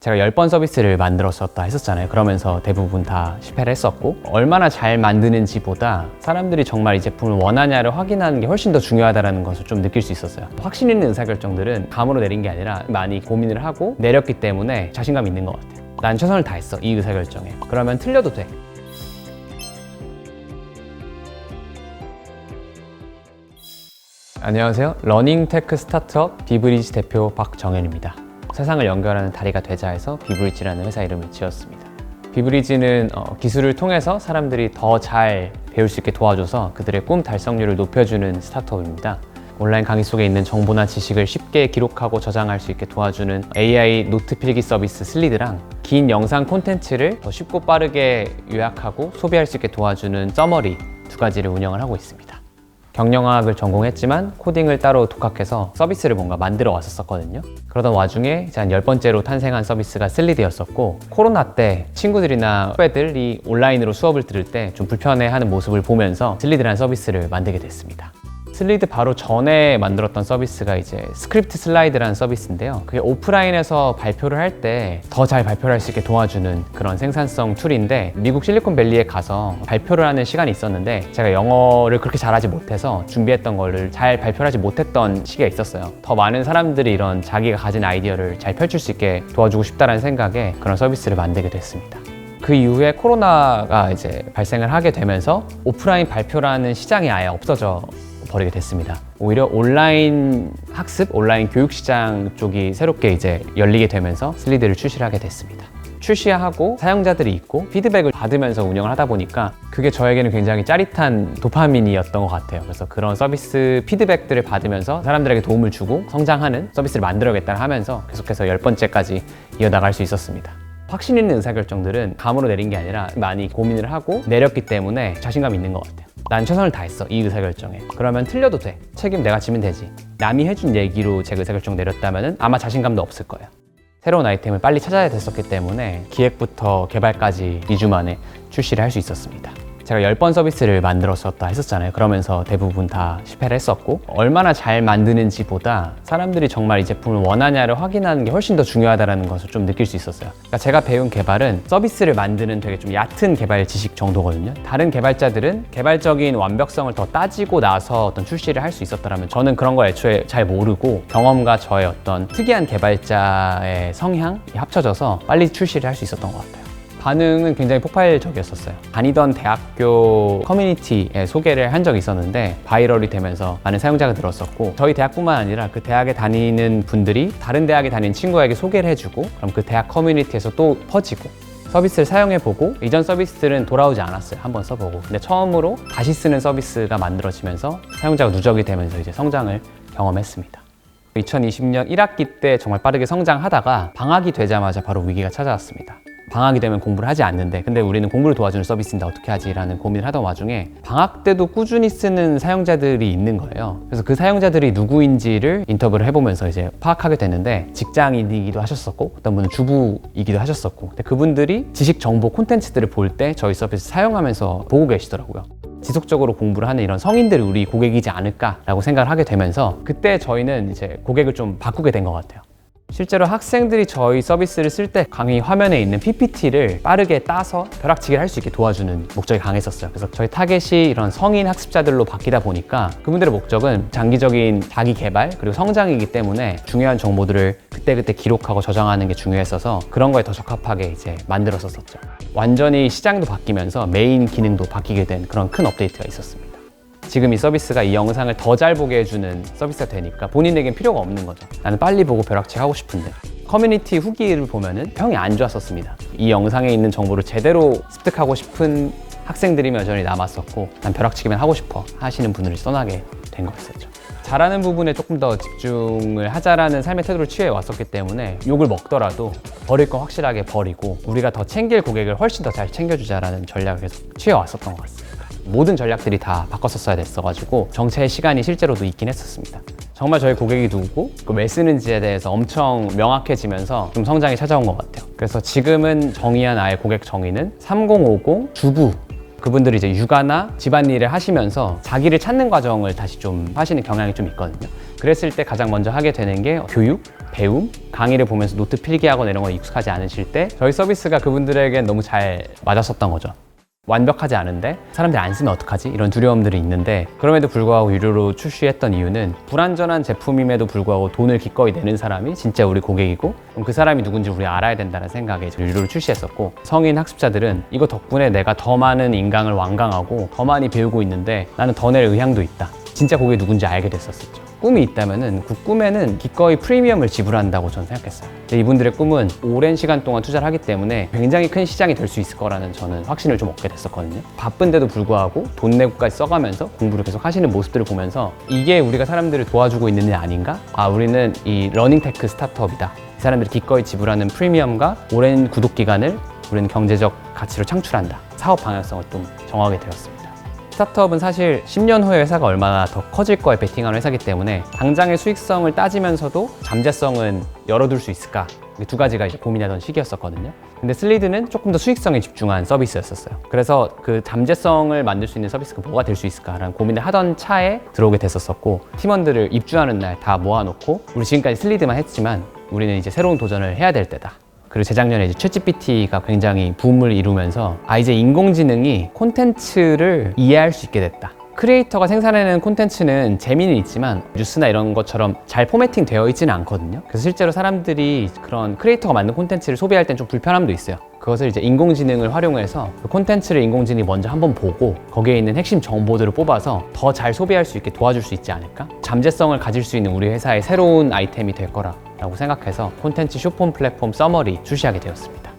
제가 10번 서비스를 만들었었다 했었잖아요. 그러면서 대부분 다 실패를 했었고, 얼마나 잘 만드는지보다 사람들이 정말 이 제품을 원하냐를 확인하는 게 훨씬 더 중요하다는 것을 좀 느낄 수 있었어요. 확신 있는 의사결정들은 감으로 내린 게 아니라 많이 고민을 하고 내렸기 때문에 자신감이 있는 것 같아요. 난 최선을 다했어, 이 의사결정에. 그러면 틀려도 돼. 안녕하세요. 러닝테크 스타트업 비브리지 대표 박정현입니다. 세상을 연결하는 다리가 되자 해서 비브리지라는 회사 이름을 지었습니다. 비브리지는 기술을 통해서 사람들이 더 잘 배울 수 있게 도와줘서 그들의 꿈 달성률을 높여주는 스타트업입니다. 온라인 강의 속에 있는 정보나 지식을 쉽게 기록하고 저장할 수 있게 도와주는 AI 노트 필기 서비스 슬리드랑 긴 영상 콘텐츠를 더 쉽고 빠르게 요약하고 소비할 수 있게 도와주는 서머리 두 가지를 운영을 하고 있습니다. 경영학을 전공했지만 코딩을 따로 독학해서 서비스를 뭔가 만들어 왔었거든요. 그러던 와중에 이제 한 10번째로 탄생한 서비스가 슬리드였었고, 코로나 때 친구들이나 후배들이 온라인으로 수업을 들을 때 좀 불편해하는 모습을 보면서 슬리드라는 서비스를 만들게 됐습니다. 슬리드 바로 전에 만들었던 서비스가 이제 스크립트 슬라이드라는 서비스인데요. 그게 오프라인에서 발표를 할 때 더 잘 발표를 할 수 있게 도와주는 그런 생산성 툴인데, 미국 실리콘밸리에 가서 발표를 하는 시간이 있었는데 제가 영어를 그렇게 잘하지 못해서 준비했던 거를 잘 발표를 하지 못했던 시기가 있었어요. 더 많은 사람들이 이런 자기가 가진 아이디어를 잘 펼칠 수 있게 도와주고 싶다는 생각에 그런 서비스를 만들게 됐습니다. 그 이후에 코로나가 이제 발생을 하게 되면서 오프라인 발표라는 시장이 아예 없어져 버리게 됐습니다. 오히려 온라인 학습, 온라인 교육 시장 쪽이 새롭게 이제 열리게 되면서 슬리드를 출시를 하게 됐습니다. 출시하고 사용자들이 있고 피드백을 받으면서 운영을 하다 보니까 그게 저에게는 굉장히 짜릿한 도파민이었던 것 같아요. 그래서 그런 서비스 피드백들을 받으면서 사람들에게 도움을 주고 성장하는 서비스를 만들어야겠다 하면서 계속해서 10번째까지 이어나갈 수 있었습니다. 확신 있는 의사결정들은 감으로 내린 게 아니라 많이 고민을 하고 내렸기 때문에 자신감이 있는 것 같아요. 난 최선을 다했어, 이 의사결정에. 그러면 틀려도 돼. 책임 내가 지면 되지. 남이 해준 얘기로 제 의사결정 내렸다면 아마 자신감도 없을 거예요. 새로운 아이템을 빨리 찾아야 됐었기 때문에 기획부터 개발까지 2주 만에 출시를 할 수 있었습니다. 제가 10번 서비스를 만들었었다 했었잖아요. 그러면서 대부분 다 실패를 했었고, 얼마나 잘 만드는지보다 사람들이 정말 이 제품을 원하냐를 확인하는 게 훨씬 더 중요하다는 것을 좀 느낄 수 있었어요. 그러니까 제가 배운 개발은 서비스를 만드는 되게 좀 얕은 개발 지식 정도거든요. 다른 개발자들은 개발적인 완벽성을 더 따지고 나서 어떤 출시를 할 수 있었다면, 저는 그런 거 애초에 잘 모르고 경험과 저의 어떤 특이한 개발자의 성향이 합쳐져서 빨리 출시를 할 수 있었던 것 같아요. 반응은 굉장히 폭발적이었었어요. 다니던 대학교 커뮤니티에 소개를 한 적이 있었는데 바이럴이 되면서 많은 사용자가 늘었었고, 저희 대학뿐만 아니라 그 대학에 다니는 분들이 다른 대학에 다니는 친구에게 소개를 해주고, 그럼 그 대학 커뮤니티에서 또 퍼지고, 서비스를 사용해보고 이전 서비스들은 돌아오지 않았어요. 한번 써보고. 근데 처음으로 다시 쓰는 서비스가 만들어지면서 사용자가 누적이 되면서 이제 성장을 경험했습니다. 2020년 1학기 때 정말 빠르게 성장하다가 방학이 되자마자 바로 위기가 찾아왔습니다. 방학이 되면 공부를 하지 않는데, 근데 우리는 공부를 도와주는 서비스인데 어떻게 하지? 라는 고민을 하던 와중에 방학 때도 꾸준히 쓰는 사용자들이 있는 거예요. 그래서 그 사용자들이 누구인지를 인터뷰를 해보면서 이제 파악하게 됐는데, 직장인이기도 하셨었고 어떤 분은 주부이기도 하셨었고, 근데 그분들이 지식 정보 콘텐츠들을 볼 때 저희 서비스 사용하면서 보고 계시더라고요. 지속적으로 공부를 하는 이런 성인들이 우리 고객이지 않을까라고 생각을 하게 되면서, 그때 저희는 이제 고객을 좀 바꾸게 된 것 같아요. 실제로 학생들이 저희 서비스를 쓸 때 강의 화면에 있는 PPT를 빠르게 따서 벼락치기를 할 수 있게 도와주는 목적이 강했었어요. 그래서 저희 타겟이 이런 성인 학습자들로 바뀌다 보니까 그분들의 목적은 장기적인 자기 개발 그리고 성장이기 때문에 중요한 정보들을 그때그때 기록하고 저장하는 게 중요했어서 그런 거에 더 적합하게 이제 만들었었죠. 완전히 시장도 바뀌면서 메인 기능도 바뀌게 된 그런 큰 업데이트가 있었습니다. 지금 이 서비스가 이 영상을 더 잘 보게 해주는 서비스가 되니까 본인에겐 필요가 없는 거죠. 나는 빨리 보고 벼락치기 하고 싶은데. 커뮤니티 후기를 보면은 평이 안 좋았었습니다. 이 영상에 있는 정보를 제대로 습득하고 싶은 학생들이 여전히 남았었고, 난 벼락치기만 하고 싶어 하시는 분들이 떠나게 된 거였었죠. 잘하는 부분에 조금 더 집중을 하자라는 삶의 태도를 취해 왔었기 때문에 욕을 먹더라도 버릴 건 확실하게 버리고 우리가 더 챙길 고객을 훨씬 더 잘 챙겨주자라는 전략을 계속 취해 왔었던 것 같습니다. 모든 전략들이 다 바꿨었어야 됐어가지고 정체의 시간이 실제로도 있긴 했었습니다. 정말 저희 고객이 누구고 왜 쓰는지에 대해서 엄청 명확해지면서 좀 성장이 찾아온 것 같아요. 그래서 지금은 정의한 아예 고객 정의는 3050 주부, 그분들이 이제 육아나 집안일을 하시면서 자기를 찾는 과정을 다시 좀 하시는 경향이 좀 있거든요. 그랬을 때 가장 먼저 하게 되는 게 교육, 배움, 강의를 보면서 노트 필기하거나 이런 거 익숙하지 않으실 때 저희 서비스가 그분들에겐 너무 잘 맞았었던 거죠. 완벽하지 않은데 사람들이 안 쓰면 어떡하지? 이런 두려움들이 있는데 그럼에도 불구하고 유료로 출시했던 이유는 불완전한 제품임에도 불구하고 돈을 기꺼이 내는 사람이 진짜 우리 고객이고 그럼 그 사람이 누군지 우리 알아야 된다는 생각에 유료로 출시했었고 성인 학습자들은 이거 덕분에 내가 더 많은 인강을 완강하고 더 많이 배우고 있는데 나는 더 낼 의향도 있다. 진짜 고객이 누군지 알게 됐었죠. 꿈이 있다면은 그 꿈에는 기꺼이 프리미엄을 지불한다고 저는 생각했어요. 근데 이분들의 꿈은 오랜 시간 동안 투자를 하기 때문에 굉장히 큰 시장이 될 수 있을 거라는 저는 확신을 좀 얻게 됐었거든요. 바쁜데도 불구하고 돈 내고까지 써가면서 공부를 계속 하시는 모습들을 보면서 이게 우리가 사람들을 도와주고 있는 일 아닌가? 우리는 이 러닝테크 스타트업이다. 이 사람들이 기꺼이 지불하는 프리미엄과 오랜 구독 기간을 우리는 경제적 가치로 창출한다. 사업 방향성을 좀 정하게 되었습니다. 스타트업은 사실 10년 후에 회사가 얼마나 더 커질 거에 베팅하는 회사이기 때문에 당장의 수익성을 따지면서도 잠재성은 열어둘 수 있을까? 이 두 가지가 이제 고민하던 시기였었거든요. 근데 슬리드는 조금 더 수익성에 집중한 서비스였었어요. 그래서 그 잠재성을 만들 수 있는 서비스가 뭐가 될 수 있을까라는 고민을 하던 차에 들어오게 됐었고 팀원들을 입주하는 날 다 모아놓고 우리 지금까지 슬리드만 했지만 우리는 이제 새로운 도전을 해야 될 때다. 그리고 재작년에 이제 챗GPT가 굉장히 붐을 이루면서 이제 인공지능이 콘텐츠를 이해할 수 있게 됐다. 크리에이터가 생산해내는 콘텐츠는 재미는 있지만 뉴스나 이런 것처럼 잘 포매팅 되어 있지는 않거든요. 그래서 실제로 사람들이 그런 크리에이터가 만든 콘텐츠를 소비할 땐 좀 불편함도 있어요. 그것을 이제 인공지능을 활용해서 그 콘텐츠를 인공지능이 먼저 한번 보고 거기에 있는 핵심 정보들을 뽑아서 더 잘 소비할 수 있게 도와줄 수 있지 않을까? 잠재성을 가질 수 있는 우리 회사의 새로운 아이템이 될 거라고 생각해서 콘텐츠 쇼폰 플랫폼 서머리 출시하게 되었습니다.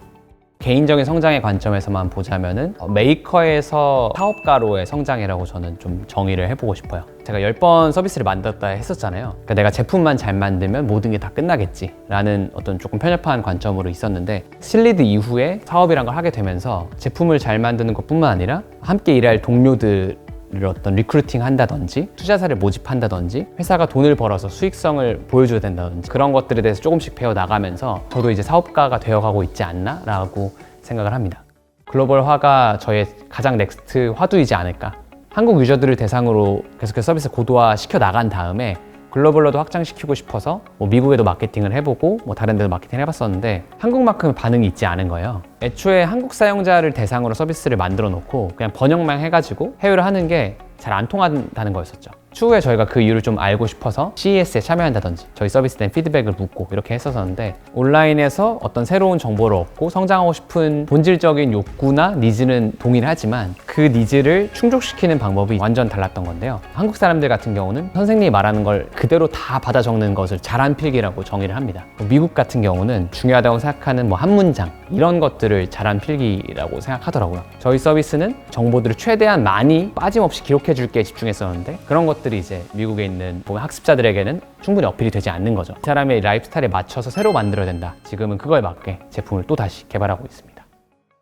개인적인 성장의 관점에서만 보자면은 메이커에서 사업가로의 성장이라고 저는 좀 정의를 해보고 싶어요. 제가 10번 서비스를 만들었다 했었잖아요. 그러니까 내가 제품만 잘 만들면 모든 게 다 끝나겠지 라는 어떤 조금 편협한 관점으로 있었는데 슬리드 이후에 사업이란 걸 하게 되면서 제품을 잘 만드는 것뿐만 아니라 함께 일할 동료들 어떤 리크루팅 한다든지 투자사를 모집한다든지 회사가 돈을 벌어서 수익성을 보여줘야 된다든지 그런 것들에 대해서 조금씩 배워나가면서 저도 이제 사업가가 되어가고 있지 않나 라고 생각을 합니다. 글로벌화가 저의 가장 넥스트 화두이지 않을까. 한국 유저들을 대상으로 계속해서 서비스 고도화 시켜 나간 다음에 글로벌로도 확장시키고 싶어서 미국에도 마케팅을 해보고 다른 데도 마케팅을 해봤었는데 한국만큼 반응이 있지 않은 거예요. 애초에 한국 사용자를 대상으로 서비스를 만들어 놓고 그냥 번역만 해가지고 해외로 하는 게 잘 안 통한다는 거였었죠. 추후에 저희가 그 이유를 좀 알고 싶어서 CES에 참여한다든지 저희 서비스에 대한 피드백을 묻고 이렇게 했었는데 온라인에서 어떤 새로운 정보를 얻고 성장하고 싶은 본질적인 욕구나 니즈는 동일하지만 그 니즈를 충족시키는 방법이 완전 달랐던 건데요. 한국 사람들 같은 경우는 선생님이 말하는 걸 그대로 다 받아 적는 것을 잘한 필기라고 정의를 합니다. 미국 같은 경우는 중요하다고 생각하는 한 문장 이런 것들을 잘한 필기라고 생각하더라고요. 저희 서비스는 정보들을 최대한 많이 빠짐없이 기록해 줄게 집중했었는데 그런 것들이 이제 미국에 있는 학습자들에게는 충분히 어필이 되지 않는 거죠. 이 사람의 라이프 스타일에 맞춰서 새로 만들어야 된다. 지금은 그거에 맞게 제품을 또 다시 개발하고 있습니다.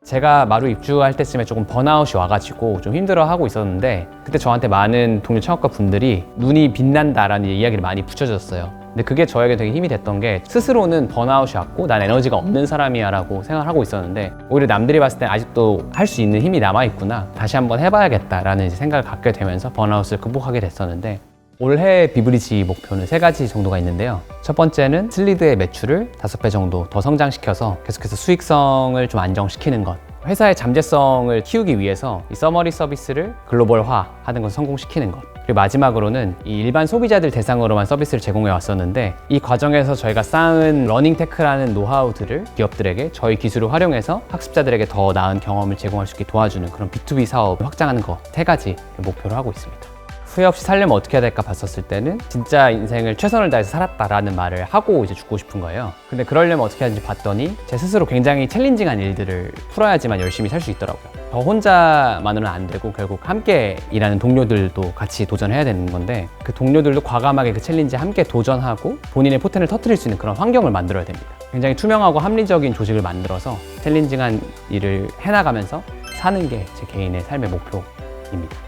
제가 마루 입주할 때쯤에 조금 번아웃이 와가지고 좀 힘들어하고 있었는데 그때 저한테 많은 동료 창업가 분들이 눈이 빛난다라는 이야기를 많이 붙여줬어요. 근데 그게 저에게 되게 힘이 됐던 게 스스로는 번아웃이 왔고 난 에너지가 없는 사람이야 라고 생각을 하고 있었는데 오히려 남들이 봤을 때 아직도 할 수 있는 힘이 남아있구나 다시 한번 해봐야겠다라는 생각을 갖게 되면서 번아웃을 극복하게 됐었는데 올해 비브리지 목표는 3가지 정도가 있는데요. 첫 번째는 슬리드의 매출을 5배 정도 더 성장시켜서 계속해서 수익성을 좀 안정시키는 것. 회사의 잠재성을 키우기 위해서 이 서머리 서비스를 글로벌화하는 것을 성공시키는 것. 그리고 마지막으로는 이 일반 소비자들 대상으로만 서비스를 제공해 왔었는데 이 과정에서 저희가 쌓은 러닝테크라는 노하우들을 기업들에게 저희 기술을 활용해서 학습자들에게 더 나은 경험을 제공할 수 있게 도와주는 그런 B2B 사업을 확장하는 것 3가지 목표로 하고 있습니다. 후회 없이 살려면 어떻게 해야 될까 봤었을 때는 진짜 인생을 최선을 다해서 살았다라는 말을 하고 이제 죽고 싶은 거예요. 근데 그러려면 어떻게 하는지 봤더니 제 스스로 굉장히 챌린징한 일들을 풀어야지만 열심히 살 수 있더라고요. 저 혼자만으로는 안 되고 결국 함께 일하는 동료들도 같이 도전해야 되는 건데 그 동료들도 과감하게 그 챌린지에 함께 도전하고 본인의 포텐을 터뜨릴 수 있는 그런 환경을 만들어야 됩니다. 굉장히 투명하고 합리적인 조직을 만들어서 챌린징한 일을 해나가면서 사는 게 제 개인의 삶의 목표입니다.